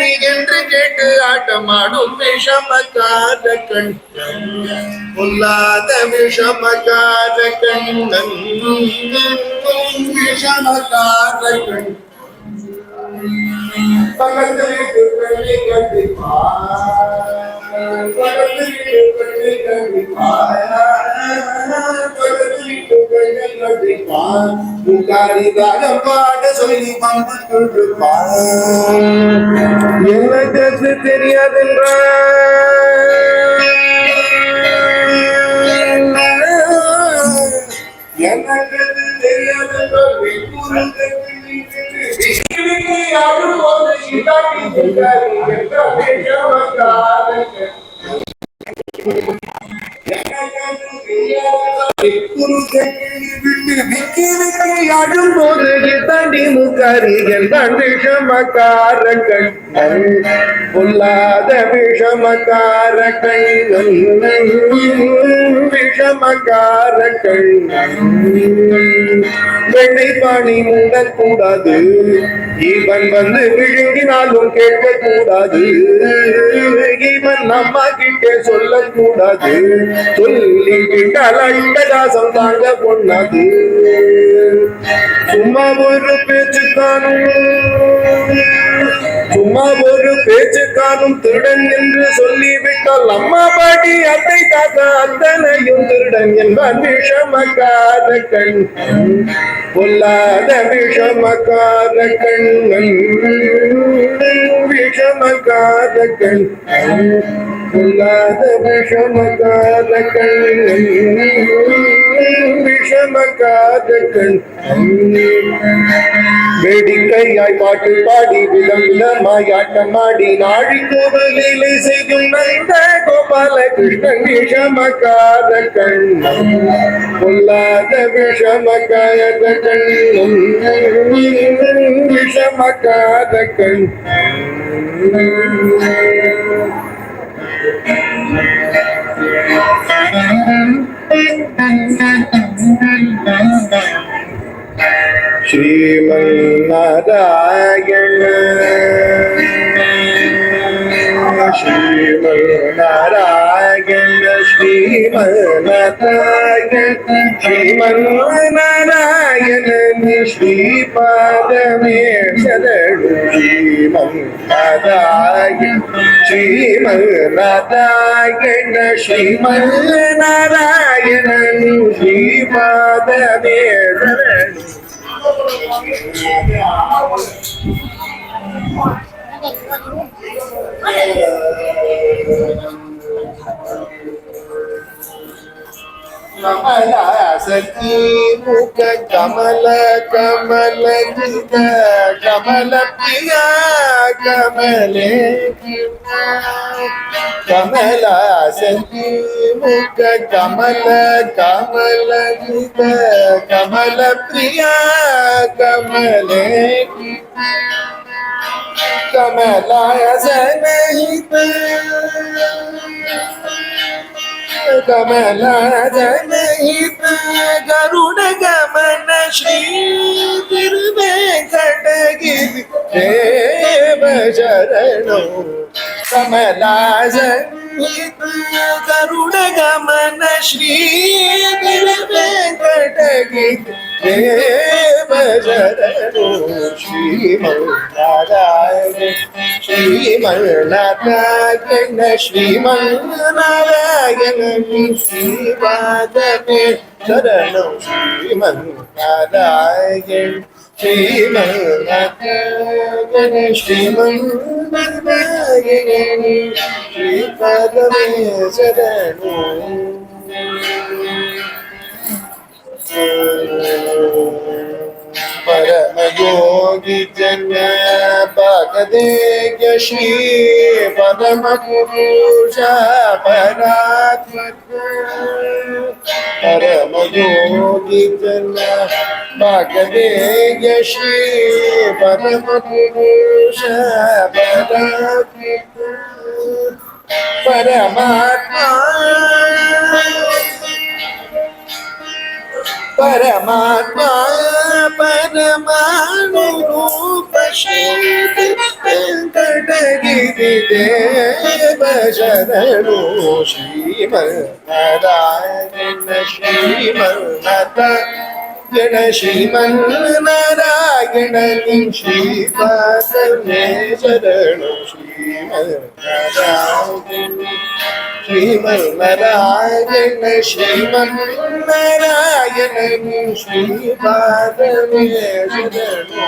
நீ என்று கேட்டு ஆட்டமாடும் விஷமக்கார கண்ணன் பொல்லாத விஷமக்கார கண்ணன் விஷமக்கார கண்ணன் பக்கத்து வீட்டு பெண்ணை கண்டிப்பார் பக்கத்து வீட்டு பெண்ணை கண்டிப்பார் பக்கத்து வீட்டு பெண்ணை கண்டிப்பார் முக்காரி தாகம் பாட சொல்லி வந்து கொண்டிருப்பார் எனக்கு தெரியாதென்றார் எனக்கு தெரியாதென்றால் ஆடும்போது தாண்டி முக்காரிகள் தான் விஷமக்கார கண்ணன் பொல்லாத விஷமக்கார கண்ணன் விஷமக்கார கண்ணன் வெண்ணை பாணி மூடக்கூடாது இவன் வந்து விழுங்கினாலும் கேட்கக்கூடாது இவன் அம்மா கிட்டே சொல்லக்கூடாது சொல்லி விட்டால் அட்டகாசம் தாங்க பொண்ணாது சும்மா ஒரு பேச்சுக்கானும் திருடன் என்று சொல்லிவிட்டால் அம்மா பாட்டி அத்தை தாத்தா அத்தனையும் திருடன் என்பான் விஷமக்கார கண்ணன் பொல்லாத விஷமக்கார கண்ணன் விஷமக்கார கண்ணன் பொல்லாத விஷமக்கார கண்ணன் விஷமக்கார கண்ணன் வேடிக்கையாய் பாட்டு பாடி விதம் விதமாய் ஆட்டமாடி நாழி கோவிலை செய்யும் நந்த கோபால கிருஷ்ணன் விஷமக்கார கண்ணன் பொல்லாத விஷமக்கார கண்ணன் விஷமக்கார கண்ணன் श्रीमन्नारायण श्रीमन्नारायण श्रीमन्नारायण श्रीपादमे शरणु श्रीमन्नारायण श्रीमन्नारायण श्रीमन्नारायण श्रीपादमे शरणु कमला सती मुख कमल कमल कमल प्रिया कमले कमला सती मुख कमल कमल कमल प्रिया कमले कमलाय सनहित कमला जनहित गरुड़ गमन श्री तिरुवेंकटगिरि देव शरणो कमला जनहित गरुड़ गमन श्री तिरुवेंकटगिरि देव शरणो श्रीमन्नारायण श्रीमन्नारायण श्रीमन्नारायण श्रीपादमे शरणं श्रीमन्नारायण श्रीमन्नारायण श्रीमन्नारायण श्रीपादमे शरणं परम योगी जन भगदेय श्री परम पुरुष परात्मक परम योगी जन भगदेय श्री परम पुरुष परात्मक परमात्मा परमात्मा परमाणु रूप श्री वेंकटेश गिरिदेव शरणो श्रीमन्नारायण श्रीमन्नारायण श्रीमन्नारायण श्रीपादमे शरणो श्रीमन्नारायण श्रीमन्नारायण श्रीमन्नारायण श्रीपादमे शरणो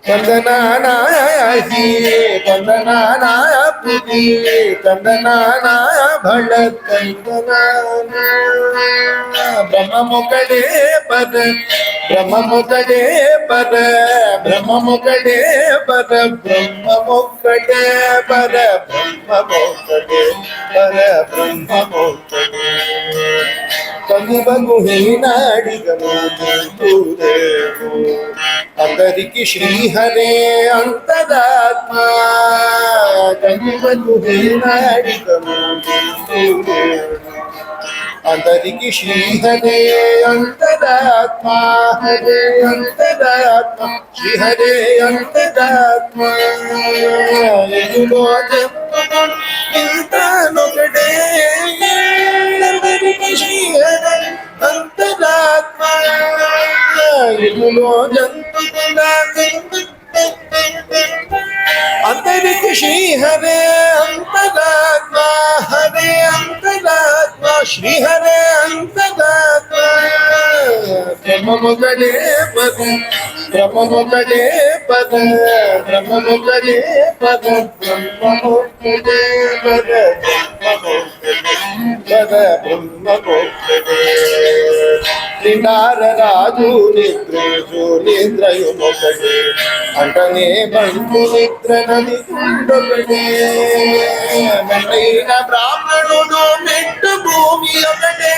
तंदनानाहि तंदनाना पुरी तंदनाना भड़क तंदनाना ब्रह्ममुकड़े पर ब्रह्ममुकड़े पर ब्रह्ममुकड़े पर ब्रह्ममुकड़े पर ब्रह्ममुकड़े पर ब्रह्ममुकड़े कलिबगुहीनाडिगमो दूरेवो अंदरिकी श्रीहरे अंतरात्मा कलिबगुहीनाडिगमो दूरेवो अंदरिकी श्रीहरे अंतरात्मा हरे अंतरात्मा श्रीहरे अंतरात्मा इंद्रानोकड़े अंदरिकी श्रीहरे अंतरात्मा अंतरिक श्री हरे अंतरात्मा हरे अंतरात्मा श्री हरे अंतरात्मा ब्रह्ममुकड़े पद ब्रह्ममुकड़े पद ब्रह्ममुकड़े पद ब्रह्ममुकड़े पद पद ब्रह्ममुकड़े निंदारराजु निद्रेषु निद्रयुमोकड़े अंटने बंधु निद्र नदी कुंडोकड़े మెండైన బ్రాహ్మణుడు మెట్టు భూమి ఒకటే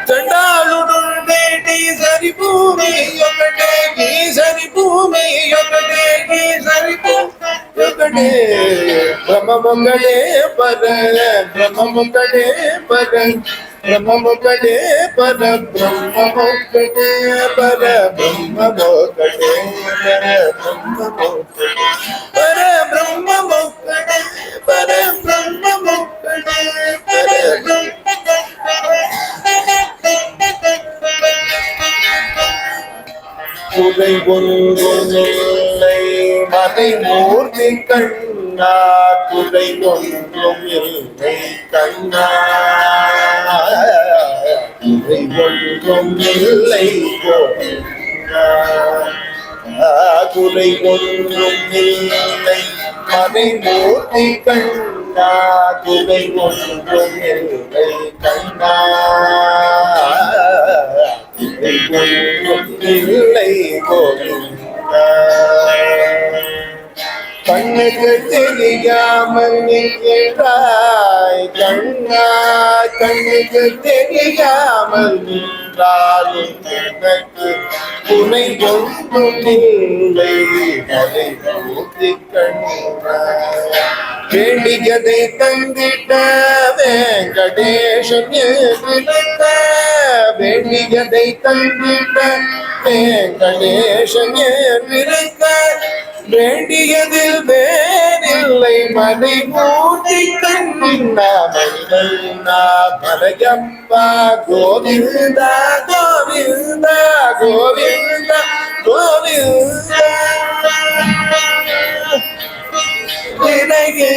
చండాలుడు నేటి సరి భూమి ఒకటే ఈ సరి భూమి ఒకటే ఈ సరి భూమి ఒకటే బ్రహ్మముకడే పద బ్రహ్మముకడే పద ब्रह्ममुकड़े पर ब्रह्ममुकड़े पर ब्रह्ममुकड़े पर ब्रह्ममुकड़े पर ब्रह्ममुकड़े पर குறை ஒன்றுமில்லை மதை மூர்த்தி கண்ணா குறை ஒன்றும் இல்லை கண்ணா குறை ஒன்றும் இல்லை குறை ஒன்றும் இல்லை மதை மூர்த்தி கண்ணா குறை ஒன்றும் இல்லை கண்ணா இல்லை கோவிந்தா கண்ணுக்கு தெரியாமல் நின்றாய் கண்ணா கண்ணுக்கு தெரியாமல் நின்றாலும் எனக்கு துணை ஒன்றும் இல்லை அதை ஊற்றி கண்ணா வேண்டியதை தந்திட்ட வெங்கடேசன் விளக்க வேண்டியதை தந்திட்ட வெங்கடேசன் விளக்க வேண்டியதில் வேறில்லை மனை மூடி கண்ணின்னா மனிதன்னா மலையப்பா கோவிந்தா கோவிந்தா கோவிந்தா கோவிந்தா நினையே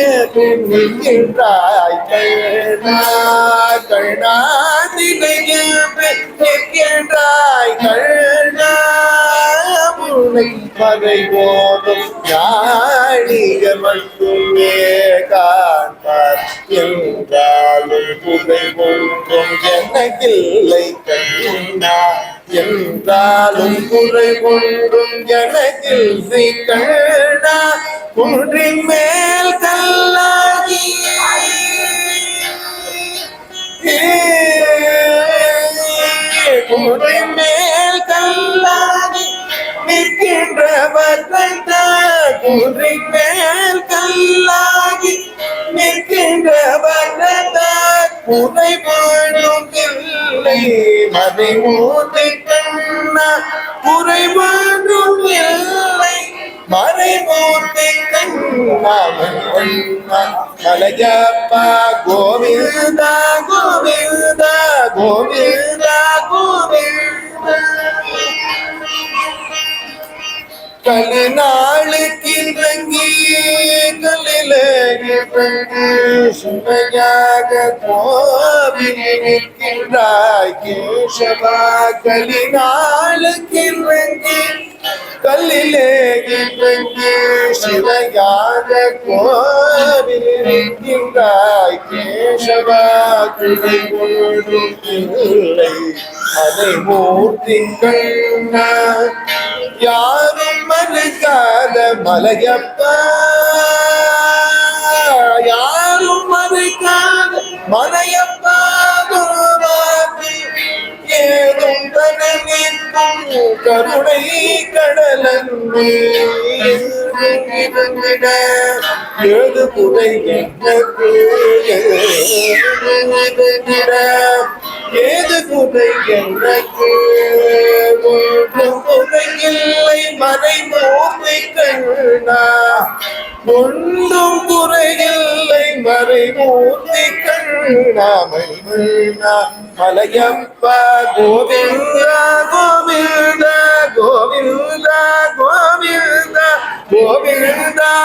நின்றாய் கண்ணா கண்ணா நினையே நின்றாய் கண்ணா முனை மறை போதும் ஞானிகள் மட்டுமே காண்பார் என்றாலும் புகை ஒன்றும் எனக்கில்லை கண்ணா என்றாலும் குறை ஒன்றும் எனக்கில்லை கண்ணா குன்றின் மேல் கல்லாகி குன்றின் மேல் கல்லாகி நிற்கின்றவர் குன்றின் மேல் கல்லாகி நிற்கின்றவர் குறைபாடும் இல்லை மறைமூர்த்தி கண்ணா குறைபாடும் இல்லை மறைமூர்த்தி கண்ணா மலையப்பா கோவிந்தா கோவிந்தா கோவிந்தா கோவிந்தா கலிநாளுக்கு இறங்கி சுமையாக கோவில் நிற்கின்றாய் கேசவா கலிநாளுக்கு இறங்கி கல்லிலே இறங்கி சிவையாக கோவில் நிற்கின்றாய் கேசவா கிளை ஒன்றும் இல்லை அதை மூர்த்தி கண்ணா யாரும் மறுக்காத மலையப்பா யாரும் மறுக்காத மலையப்பா ஏதும் தனிக்கும் கருணை கடலன்பு ஏது குறை எனக்கு ஏது குறை எனக்கு ஒன்றும் குறையில்லை மறைமூர்த்தி கண்ணா ஒன்றும் குறையில்லை மறைமூர்த்தி கண்ணா மலையப்பா கோவிந்தா கோவிந்தா கோவிந்தா கோவிந்தா கோவிந்தா